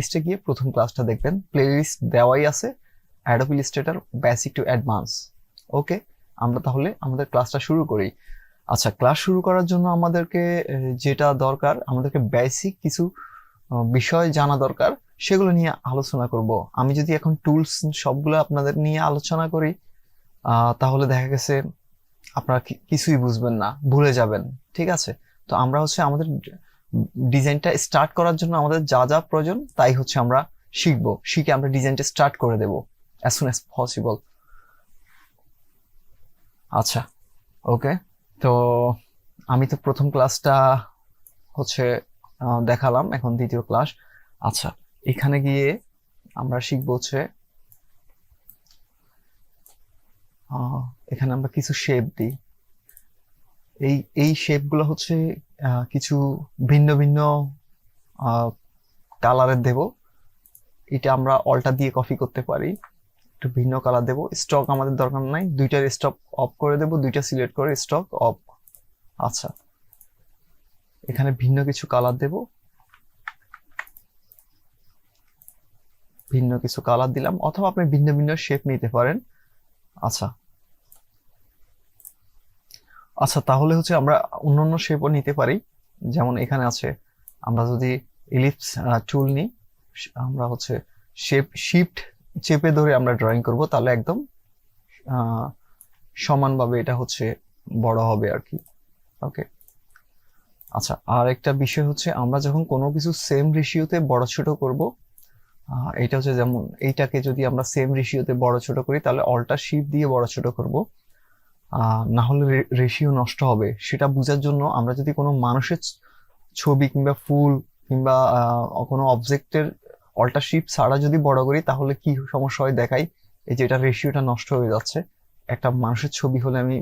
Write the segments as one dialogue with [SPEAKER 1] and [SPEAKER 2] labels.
[SPEAKER 1] প্লেলিস্টে গিয়ে প্রথম ক্লাসটা দেখবেন, প্লেলিস্ট দেওয়াই আছে Adobe Illustrator basic to advance. Okay, আমরা তাহলে আমাদের ক্লাসটা শুরু করি। আচ্ছা, ক্লাস শুরু করার জন্য আমাদেরকে যেটা দরকার, আমাদেরকে বেসিক কিছু বিষয় জানা দরকার, সেগুলো নিয়ে আলোচনা করব। আমি যদি এখন টুলস সবগুলো আপনাদের নিয়ে আলোচনা করি তাহলে দেখা গেছে আপনারা কিছুই বুঝবেন না, ভুলে যাবেন। ঠিক আছে, তো আমরা হচ্ছে আমাদের ডিজাইনটা স্টার্ট করার জন্য আমাদের যা যা প্রয়োজন তাই হচ্ছে আমরা শিখবো, শিখে আমরা ডিজাইনটা স্টার্ট করে দেব as soon as possible। আচ্ছা, ওকে, তো আমি তো প্রথম ক্লাসটা হচ্ছে দেখালাম, এখন দ্বিতীয় ক্লাস। আচ্ছা, এখানে গিয়ে আমরা শিখবো হচ্ছে এখানে আমরা কিছু শেপ দিই। এই শেপগুলো হচ্ছে কিছু ভিন্ন ভিন্ন কালারের দেব। এটা আমরা অল্টা দিয়ে কপি করতে পারি, একটু ভিন্ন কালার দেব। স্টক আমাদের দরকার নাই, দুইটার স্টক অফ করে দেব, দুইটা সিলেক্ট করে স্টক অফ। আচ্ছা, এখানে ভিন্ন কিছু কালার দেব, ভিন্ন কিছু কালার দিলাম, অথবা আপনি ভিন্ন ভিন্ন শেপ নিতে পারেন। আচ্ছা আচ্ছা, তাহলে হচ্ছে আমরা অন্যান্য শেপও নিতে পারি, যেমন এখানে আছে, আমরা যদি ইলিপস টুল নিই, আমরা হচ্ছে শেপ শিফট চেপে ধরে আমরা ড্রয়িং করব, তাহলে একদম সমানভাবে এটা হচ্ছে বড় হবে আর কি। ওকে, আচ্ছা, আর একটা বিষয় হচ্ছে আমরা যখন কোনো কিছু সেম রেশিওতে বড় ছোট করব, এটা হচ্ছে যেমন এইটাকে যদি আমরা সেম রেশিওতে বড় ছোট করি তাহলে অল্টা শিফট দিয়ে বড় ছোট করব, না হলে রেশিও নষ্ট হবে। সেটা বোঝার জন্য আমরা যদি কোনো মানুষের ছবি কিংবা ফুল কিংবা কোনো অবজেক্টের অল্টা শিফট ছাড়া যদি বড় করি তাহলে কি সমস্যা হয় দেখাই। এই যে এটা রেশিওটা নষ্ট হয়ে যাচ্ছে। একটা মানুষের ছবি হলে আমি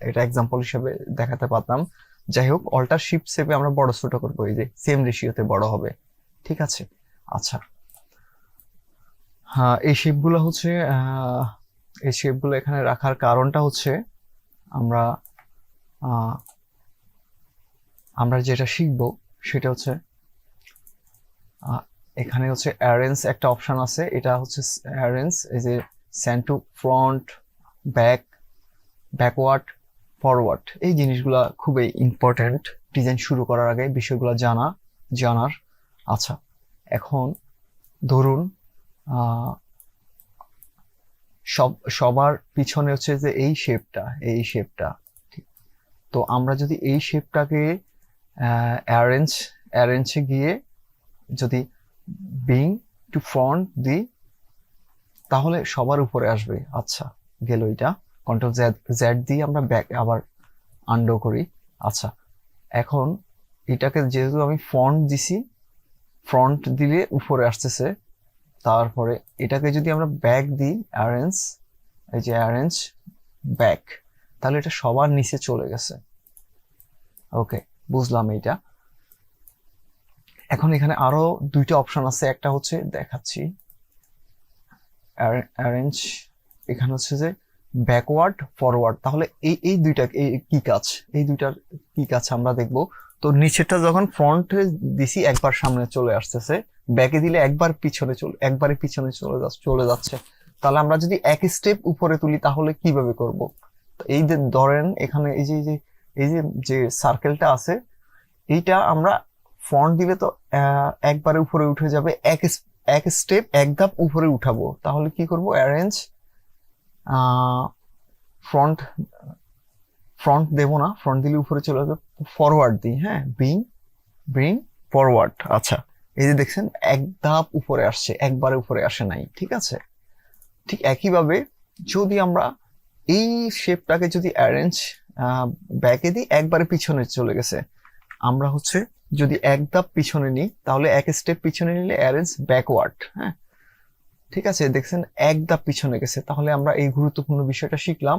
[SPEAKER 1] এটা এক্সাম্পল হিসেবে দেখাতে পারতাম। যাই হোক, অল্টার শিফট চেপে আমরা বড় ছোট করবো, এই যে সেম রেশিওতে বড় হবে। ঠিক আছে, আচ্ছা, হ্যাঁ, এই শেপগুলো হচ্ছে এই শেপগুলো এখানে রাখার কারণটা হচ্ছে আমরা আমরা যেটা শিখবো সেটা হচ্ছে এখানে হচ্ছে অ্যারেঞ্জ একটা অপশন আছে, এটা হচ্ছে অ্যারেঞ্জ, এই যে send to front, back, backward, forward, এই জিনিসগুলা খুবই ইম্পর্টেন্ট ডিজাইন শুরু করার আগে বিষয়গুলো জানার। আচ্ছা, এখন ধরুন সবার পিছনে হচ্ছে যে এই শেপটা, তো আমরা যদি এই শেপটাকে অ্যারেঞ্জে গিয়ে যদি বিং টু ফ্রন্ট দিই তাহলে সবার উপরে আসবে। আচ্ছা, গেল এটা, কন্ট্রোল জেড দিয়ে আমরা ব্যাক আবার আনডো করি। আচ্ছা, এখন এটাকে যেহেতু আমি ফ্রন্ট দিছি, ফ্রন্ট দিলে উপরে আসতেছে, তারপরে এটাকে যদি আমরা ব্যাক দিই, অ্যারেঞ্জ, এই যে অ্যারেঞ্জ ব্যাক, তাহলে এটা সবার নিচে চলে গেছে। ওকে, বুঝলাম এইটা। এখন এখানে আরো দুইটা অপশন আছে, একটা হচ্ছে দেখাচ্ছি, অ্যারেঞ্জ, এখানে হচ্ছে যে ব্যাকওয়ার্ড, ফরওয়ার্ড। তাহলে এই দুইটা কি কাজ, এই দুইটার কি কাজ আমরা দেখব। তো নিচেরটা যখন ফ্রন্টে দিছি একবার সামনে চলে আসতেছে, ব্যাকে দিলে একবারে পিছনে চলে যাচ্ছে। তাহলে আমরা যদি এক স্টেপ উপরে তুলি তাহলে কিভাবে করব? এই যে ধরেন এখানে এই যে সার্কেলটা আছে, এইটা আমরা ফ্রন্ট দিলে তো একবারে উপরে উঠে যাবে, এক স্টেপ এক ধাপ উপরে উঠাবো, তাহলে কি করব? অ্যারেঞ্জ, ফ্রন্ট ফ্রন্ট দেবো না, ফ্রন্ট দিলে উপরে চলে যাবে, ফরওয়ার্ড দিই, হ্যাঁ, ব্রিং ফরওয়ার্ড। আচ্ছা, এই যে দেখছেন এক ধাপ উপরে আসছে, একবারে উপরে আসে নাই। ঠিক আছে, ঠিক একইভাবে যদি আমরা এই শেপটাকে যদি অ্যারেঞ্জ ব্যাকে দিই, একবারে পিছনে চলে গেছে। আমরা হচ্ছে যদি এক ধাপ পিছনে নিই তাহলে এক স্টেপ পিছনে নিলে অ্যারেঞ্জ ব্যাকওয়ার্ড। হ্যাঁ, ঠিক আছে, দেখছেন এক ধাপ পিছনে গেছে। তাহলে আমরা এই গুরুত্বপূর্ণ বিষয়টা শিখলাম,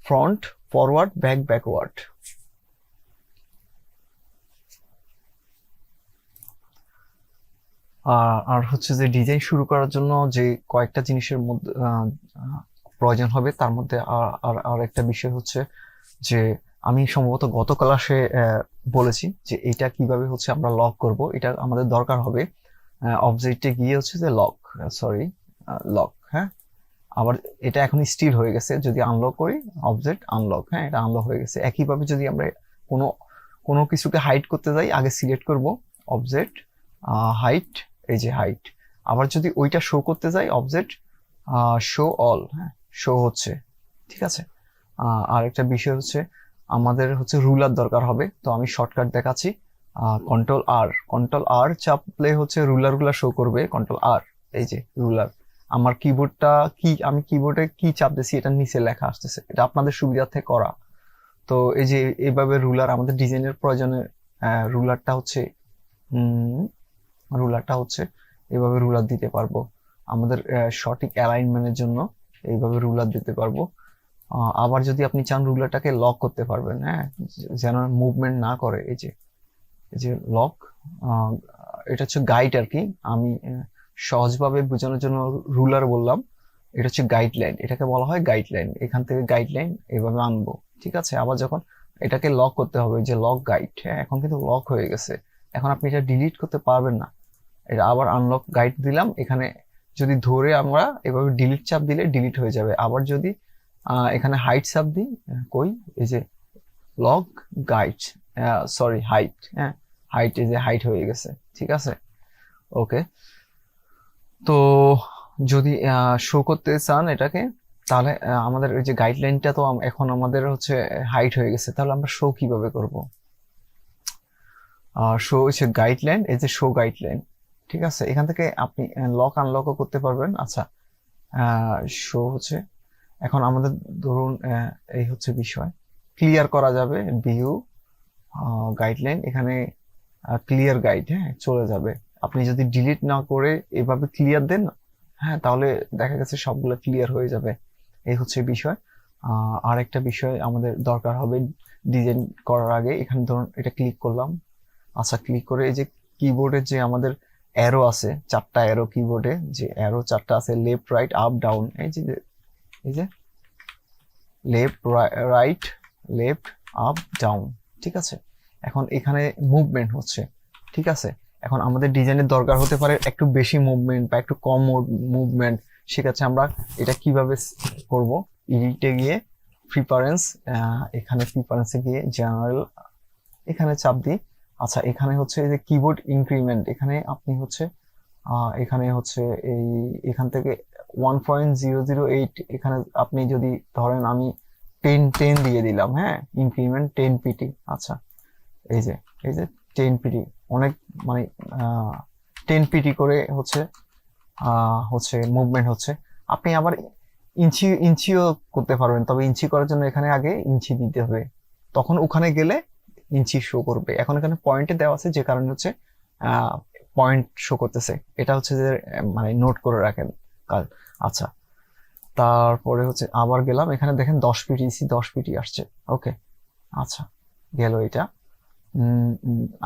[SPEAKER 1] ফ্রন্ট, ফরওয়ার্ড, ব্যাক, ব্যাকওয়ার্ড। আর হচ্ছে যে ডিজাইন শুরু করার জন্য যে কয়েকটা জিনিসের মধ্যে প্রয়োজন হবে, তার মধ্যে আর একটা বিষয় হচ্ছে যে আমি সম্ভবত গত ক্লাসে বলেছি যে এটা কিভাবে হচ্ছে আমরা লক করব, এটা আমাদের দরকার হবে। অবজেক্টে গিয়ে হচ্ছে যে লক, সরি লক, হ্যাঁ। আবার এটা এখন স্থির হয়ে গেছে, যদি আনলক করি অবজেক্ট আনলক, হ্যাঁ এটা আনলক হয়ে গেছে। একইভাবে যদি আমরা কোনো কোনো কিছুকে হাইড করতে যাই, আগে সিলেক্ট করব অবজেক্ট হাইট, এই যে হাইট। আবার যদি ওইটা শো করতে যাই অবজেক্ট শো অল, হ্যাঁ শো হচ্ছে, ঠিক আছে। আর একটা বিষয় হচ্ছে আমাদের হচ্ছে রুলার দরকার হবে, তো আমি শর্টকাট দেখাচ্ছি। কন্ট্রোল আর চাপলে হচ্ছে রুলার গুলা শো করবে, কন্ট্রোল আর, এই যে রুলার। আমার কিবোর্ডটা কি, আমি কিবোর্ডে কি চাপ দিছি এটা নিচে লেখা আসতেছে, এটা আপনাদের সুবিধার্থে করা। তো এই যে এইভাবে রুলার আমাদের ডিজাইনের প্রয়োজনে রুলারটা হচ্ছে রুলারটা হচ্ছে এইভাবে রুলার দিতে পারবো আমাদের সঠিক অ্যালাইনমেন্টের জন্য, এইভাবে রুলার দিতে পারবো। আবার যদি আপনি চান রুলারটাকে লক করতে পারবেন, হ্যাঁ যেন মুভমেন্ট না করে, এই যে লক, এটা হচ্ছে গাইড আর কি। আমি সহজভাবে বোঝানোর জন্য রুলার বললাম, এটা হচ্ছে গাইডলাইন, এটাকে বলা হয় গাইডলাইন। এখান থেকে গাইডলাইন এভাবে আনবো, ঠিক আছে। আবার যখন এটাকে লক করতে হবে, যে লক গাইড, হ্যাঁ এখন কিন্তু লক হয়ে গেছে, এখন আপনি এটা ডিলিট করতে পারবেন না। এটা আবার আনলক গাইড দিলাম, এখানে যদি ধরে আমরা এভাবে ডিলিট চাপ দিলে ডিলিট হয়ে যাবে। আবার যদি এখানে হাইট চাপ দিই, কই, এই যে লক গাইড, সরি হাইট, হ্যাঁ হাইট, এই যে হাইট হয়ে গেছে, ঠিক আছে। ওকে, তো যদি শো করতে চান এটাকে, তাহলে আমাদের ওই যে গাইডলাইনটা তো এখন আমাদের হচ্ছে হাইট হয়ে গেছে, তাহলে আমরা শো কিভাবে করব? শো হচ্ছে গাইডলাইন, এই যে শো গাইডলাইন, ঠিক আছে। এখান থেকে আপনি লক আনলকও করতে পারবেন। আচ্ছা, শো হচ্ছে এখন আমাদের ধরুন এই হচ্ছে বিষয়, ক্লিয়ার করা যাবে ভিউ গাইডলাইন, এখানে ক্লিয়ার গাইড, হ্যাঁ চলে যাবে। আপনি যদি ডিলিট না করে এভাবে ক্লিয়ার দেন, হ্যাঁ তাহলে দেখা গেছে সবগুলো ক্লিয়ার হয়ে যাবে। এই হচ্ছে বিষয়। আর একটা বিষয় আমাদের দরকার হবে ডিজাইন করার আগে, এখানে ধরুন এটা ক্লিক করলাম। আচ্ছা, ক্লিক করে এই যে কিবোর্ডে যে আমাদের অ্যারো আছে, চারটা অ্যারো, কিবোর্ডে যে অ্যারো চারটা আছে, লেফট রাইট আপ ডাউন, এই যে left right, left up down, ঠিক আছে। এখন এখানে মুভমেন্ট হচ্ছে, ঠিক আছে। এখন আমাদের ডিজাইনের দরকার হতে পারে একটু বেশি মুভমেন্ট বা একটু কম মুভমেন্ট, সেক্ষেত্রে আমরা এটা কিভাবে করব? এডিটে গিয়ে প্রিফারেন্স, এখানে প্রিফারেন্সে গিয়ে জেনারেল, এখানে চাপ দিই। আচ্ছা, এখানে হচ্ছে এই যে কিবোর্ড ইনক্রিমেন্ট, এখানে আপনি হচ্ছে এখানে হচ্ছে এখান থেকে 1.008, এখানে আপনি যদি ধরেন আমি 10 দিয়ে দিলাম, হ্যাঁ ইনক্রিমেন্ট 10 পিটি। আচ্ছা, এই যে 10 পিটি, অনেক মানে 10 পিটি করে হচ্ছে মুভমেন্ট হচ্ছে। আপনি আবার ইঞ্চিও করতে পারবেন, তবে ইঞ্চি করার জন্য এখানে আগে ইঞ্চি দিতে হবে, তখন ওখানে গেলে ইঞ্চি শো করবে। এখন এখানে পয়েন্টে দেওয়া আছে, যে কারণে হচ্ছে পয়েন্ট শো করতেছে, এটা হচ্ছে যে মানে নোট করে রাখেন কাল। আচ্ছা, তারপরে হচ্ছে আবার গেলাম, এখানে দেখেন 10 পিটি 10 পিটি আসছে। ওকে, আচ্ছা গেল এটা।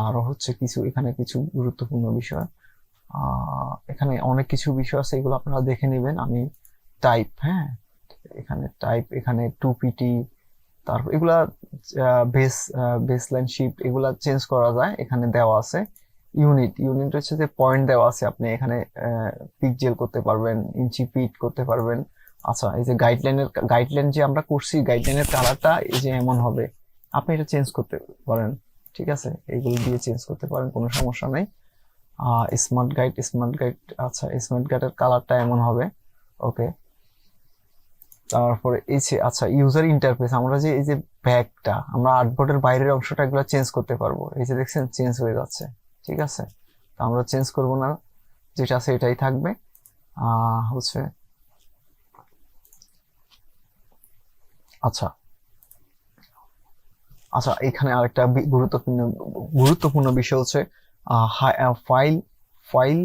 [SPEAKER 1] আরো হচ্ছে কিছু, এখানে কিছু গুরুত্বপূর্ণ বিষয়, এখানে অনেক কিছু বিষয় আছে, এগুলো আপনারা দেখে নেবেন। আমি টাইপ, হ্যাঁ এখানে টাইপ, এখানে 2পিটি, তারপর এগুলা বেসলাইন শিফট, এগুলা চেঞ্জ করা যায়, এখানে দেওয়া আছে। ইউনিট হচ্ছে যে পয়েন্ট দেওয়া আছে, আপনি এখানে পিক্সেল করতে পারবেন, ইঞ্চি ফিট করতে পারবেন। আচ্ছা, এই যে গাইডলাইন যে আমরা করছি, গাইডলাইনের কালারটা এই যে এমন হবে, আপনি এটা চেঞ্জ করতে পারেন, ঠিক আছে, এইগুলো দিয়ে চেঞ্জ করতে পারেন, কোনো সমস্যা নেই। স্মার্ট গাইড, আচ্ছা স্মার্ট গাইডের কালারটা এমন হবে। ওকে, তারপরে এই যে আচ্ছা ইউজার ইন্টারফেস, আমরা যে এই যে ব্যাকটা, আমরা আর্টবোর্ডের বাইরের অংশটা এগুলো চেঞ্জ করতে পারবো, এই যে দেখছেন চেঞ্জ হয়ে যাচ্ছে, ঠিক আছে। তো আমরা চেঞ্জ করব না, যেটা আছে এটাই থাকবে। হচ্ছে আচ্ছা আচ্ছা এখানে আরেকটা গুরুত্বপূর্ণ বিষয় হচ্ছে file file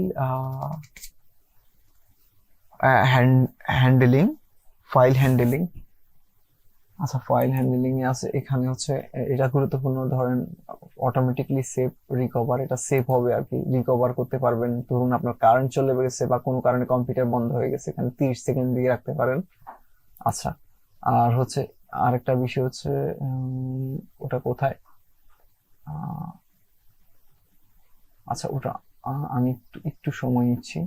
[SPEAKER 1] handling, file handling. আচ্ছা, ফাইল হ্যান্ডেলিং এ আছে, এখানে হচ্ছে এটা গুরুত্বপূর্ণ, ধরেন অটোমেটিকলি সেভ রিকভার, এটা সেভ হবে আর কি, রিকভার করতে পারবেন। ধরুন আপনার কারেন্ট চলে গেছে বা কোনো কারণে কম্পিউটার বন্ধ হয়ে গেছে, এখানে 30 সেকেন্ড দিয়ে রাখতে পারেন। আচ্ছা, আর হচ্ছে আরেকটা বিষয় হচ্ছে ওটা কোথায়, আচ্ছা ওটা আমি একটু একটু সময় নিচ্ছি।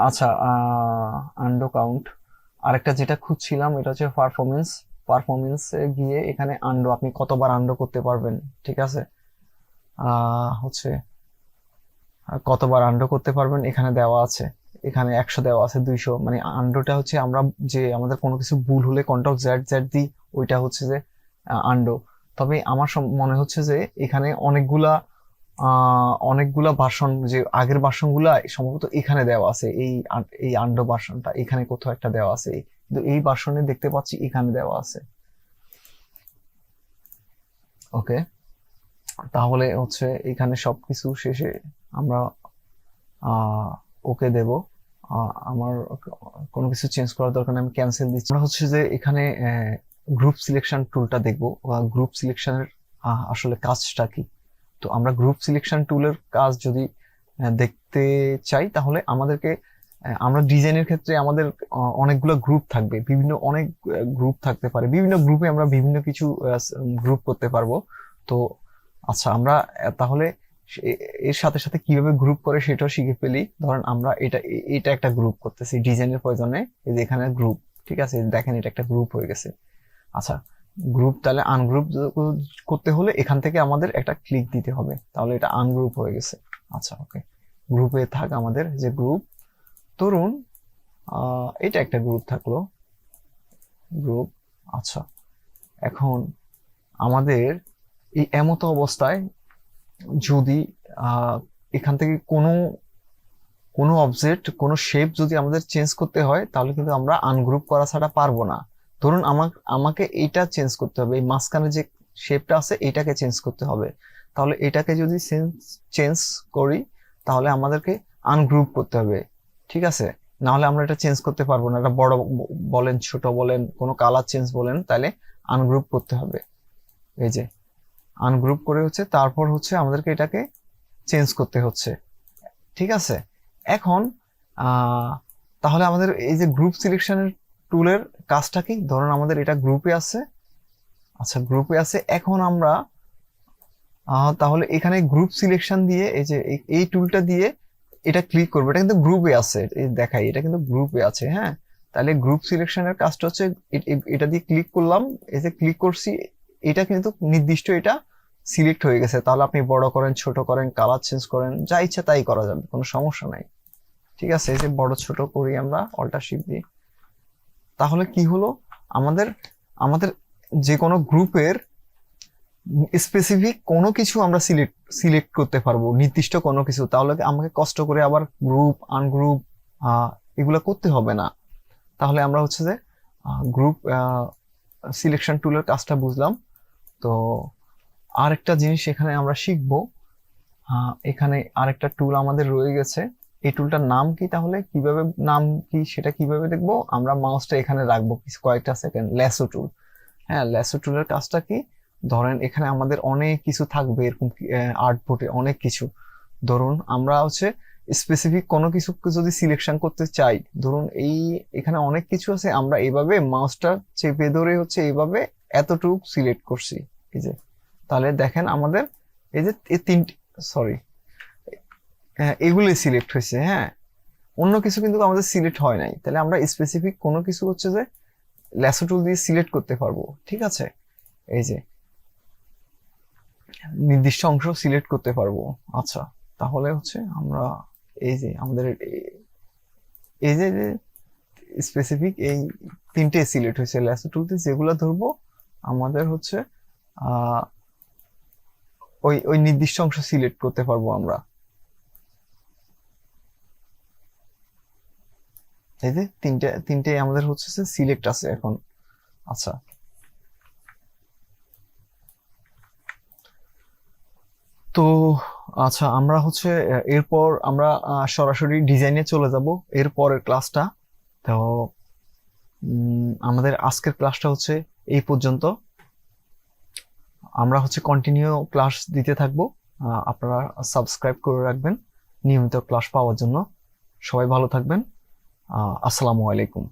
[SPEAKER 1] আচ্ছা, আন্ডো কাউন্ট, আরেকটা যেটা খুঁজছিলাম এটা হচ্ছে পারফরমেন্স। পারফরমেন্সে গিয়ে এখানে আন্ডো, আপনি কতবার আন্ডো করতে পারবেন, ঠিক আছে, হচ্ছে কতবার আন্ডো করতে পারবেন এখানে দেওয়া আছে। এখানে 100 দেওয়া আছে, 200, মানে আন্ডোটা হচ্ছে আমরা যে আমাদের কোনো কিছু ভুল হলে কন্ট্রোল জেড জেড দিই, ওইটা হচ্ছে যে আন্ডো। তবে আমার মনে হচ্ছে যে এখানে অনেকগুলা ভার্সন, যে আগের ভার্সনগুলা সম্ভবত এখানে দেওয়া আছে, এই আন্ডো ভার্সনটা এখানে কোথাও একটা দেওয়া আছে, কিন্তু এই ভার্সনে দেখতে পাচ্ছি এখানে দেওয়া আছে। ওকে, তাহলে হচ্ছে এখানে সবকিছু শেষে আমরা ওকে দেব। আমার কোনো কিছু চেঞ্জ করার দরকার নেই, আমি ক্যান্সেল দিচ্ছি। আমরা হচ্ছে যে এখানে গ্রুপ সিলেকশন টুলটা দেখবো। গ্রুপ সিলেকশনের আসলে কাজটা কি। তো আমরা গ্রুপ সিলেকশন টুলের কাজ যদি দেখতে চাই, তাহলে আমাদেরকে আমরা ডিজাইনের ক্ষেত্রে আমাদের অনেকগুলো গ্রুপ থাকবে, অনেক গ্রুপ থাকতে পারে, বিভিন্ন গ্রুপে আমরা বিভিন্ন কিছু গ্রুপ করতে পারবো। তো আচ্ছা, আমরা তাহলে এর সাথে সাথে কিভাবে গ্রুপ করে সেটাও শিখে ফেলি। ধরেন আমরা এটা একটা গ্রুপ করতেছি ডিজাইনের প্রয়োজনে, এই যে এখানে গ্রুপ, ঠিক আছে, দেখেন এটা একটা গ্রুপ হয়ে গেছে। আচ্ছা, গ্রুপ তাহলে আনগ্রুপ করতে হলে এখান থেকে আমাদের একটা ক্লিক দিতে হবে, তাহলে এটা আনগ্রুপ হয়ে গেছে। আচ্ছা, ওকে, গ্রুপে থাক আমাদের যে গ্রুপ, তরুণ, এটা একটা গ্রুপ থাকলো, গ্রুপ। আচ্ছা, এখন আমাদের এই এমতো অবস্থায় যদি এখান থেকে কোনো কোনো অবজেক্ট, কোনো শেপ যদি আমাদের চেঞ্জ করতে হয়, তাহলে কিন্তু আমরা আনগ্রুপ করা ছাড়া পারবো না। ধরুন আমাকে এইটা চেঞ্জ করতে হবে, এই মাঝখানে যে শেপটা আছে এটাকে চেঞ্জ করতে হবে, তাহলে এটাকে যদি চেঞ্জ করি, তাহলে আমাদেরকে আনগ্রুপ করতে হবে, ঠিক আছে, না হলে আমরা এটা চেঞ্জ করতে পারবো না। এটা বড় বলেন, ছোট বলেন, কোনো কালার চেঞ্জ বলেন, তাহলে আনগ্রুপ করতে হবে। এই যে আনগ্রুপ করে হচ্ছে, তারপর হচ্ছে আমাদেরকে এটাকে চেঞ্জ করতে হচ্ছে, ঠিক আছে। এখন তাহলে আমাদের এই যে গ্রুপ সিলেকশনের টুলের কাজটা কি, ধরুন আমাদের এটা গ্রুপে আছে। আচ্ছা, গ্রুপে আছে, এখন আমরা তাহলে এখানে গ্রুপ সিলেকশন দিয়ে এই যে এই টুলটা দিয়ে এটা ক্লিক করবো, এটা কিন্তু গ্রুপে আছে, এই দেখাই এটা কিন্তু গ্রুপে আছে, হ্যাঁ। তাহলে গ্রুপ সিলেকশনের কাজটা হচ্ছে এটা দিয়ে ক্লিক করলাম, এই যে ক্লিক করছি, এটা কিন্তু নির্দিষ্ট এটা সিলেক্ট হয়ে গেছে। তাহলে আপনি বড় করেন, ছোট করেন, কালার চেঞ্জ করেন, যা ইচ্ছা তাই করা যাবে, কোনো সমস্যা নাই, ঠিক আছে। এই যে বড় ছোট করি আমরা অল্টার শিফট দিয়ে, তাহলে কি হলো, আমাদের আমাদের যে কোনো গ্রুপের স্পেসিফিক কোনো কিছু আমরা সিলেক্ট করতে পারবো, নির্দিষ্ট কোনো কিছু। তাহলে আমাকে কষ্ট করে আবার গ্রুপ আনগ্রুপ এগুলো করতে হবে না। তাহলে আমরা হচ্ছে যে গ্রুপ সিলেকশন টুলের কাজটা বুঝলাম। তো আরেকটা জিনিস এখানে আমরা শিখবো, এখানে আরেকটা টুল আমাদের রয়ে গেছে। এই টুলটার নাম কি, তাহলে কিভাবে নাম কি সেটা কিভাবে দেখবো, আমরা মাউসটা এখানে রাখবো কিছু কয়েকটা সেকেন্ড। ল্যাসো টুল, হ্যাঁ, ল্যাসো টুলের কাজটা কি, ধরেন এখানে আমাদের অনেক কিছু থাকবে, এরকম আর্টবোর্ডে অনেক কিছু। ধরুন আমরা হচ্ছে স্পেসিফিক কোনো কিছু যদি সিলেকশন করতে চাই, ধরুন এখানে অনেক কিছু আছে, আমরা এইভাবে মাউসটা চেপে ধরে হচ্ছে এইভাবে এতটুকু সিলেক্ট করছি, এই যে। তাহলে দেখেন আমাদের এই যে তিনটি, সরি, এগুলোই সিলেক্ট হয়েছে, হ্যাঁ, অন্য কিছু কিন্তু আমাদের সিলেক্ট হয় নাই। তাহলে আমরা স্পেসিফিক কোনো কিছু হচ্ছে যে ল্যাসো টুল দিয়ে সিলেক্ট করতে পারবো, ঠিক আছে। এই যে নির্দিষ্ট অংশ সিলেক্ট করতে পারবো। আচ্ছা, তাহলে হচ্ছে আমরা এই যে আমাদের এই যে স্পেসিফিক এই তিনটে সিলেক্ট হয়েছে ল্যাসো টুল দিয়ে, যেগুলো ধরবো আমাদের হচ্ছে ওই ওই নির্দিষ্ট অংশ সিলেক্ট করতে পারবো আমরা। এই যে তিনটে আমাদের হচ্ছে সিলেক্ট আছে এখন। আচ্ছা, তো আচ্ছা, আমরা হচ্ছে এরপর আমরা সরাসরি ডিজাইনে চলে যাব এর পরের ক্লাসটা। তো আমাদের আজকের ক্লাসটা হচ্ছে এই পর্যন্ত। আমরা হচ্ছে কন্টিনিউ ক্লাস দিতে থাকবো, আপনারা সাবস্ক্রাইব করে রাখবেন নিয়মিত ক্লাস পাওয়ার জন্য। সবাই ভালো থাকবেন, আসসালামু আলাইকুম।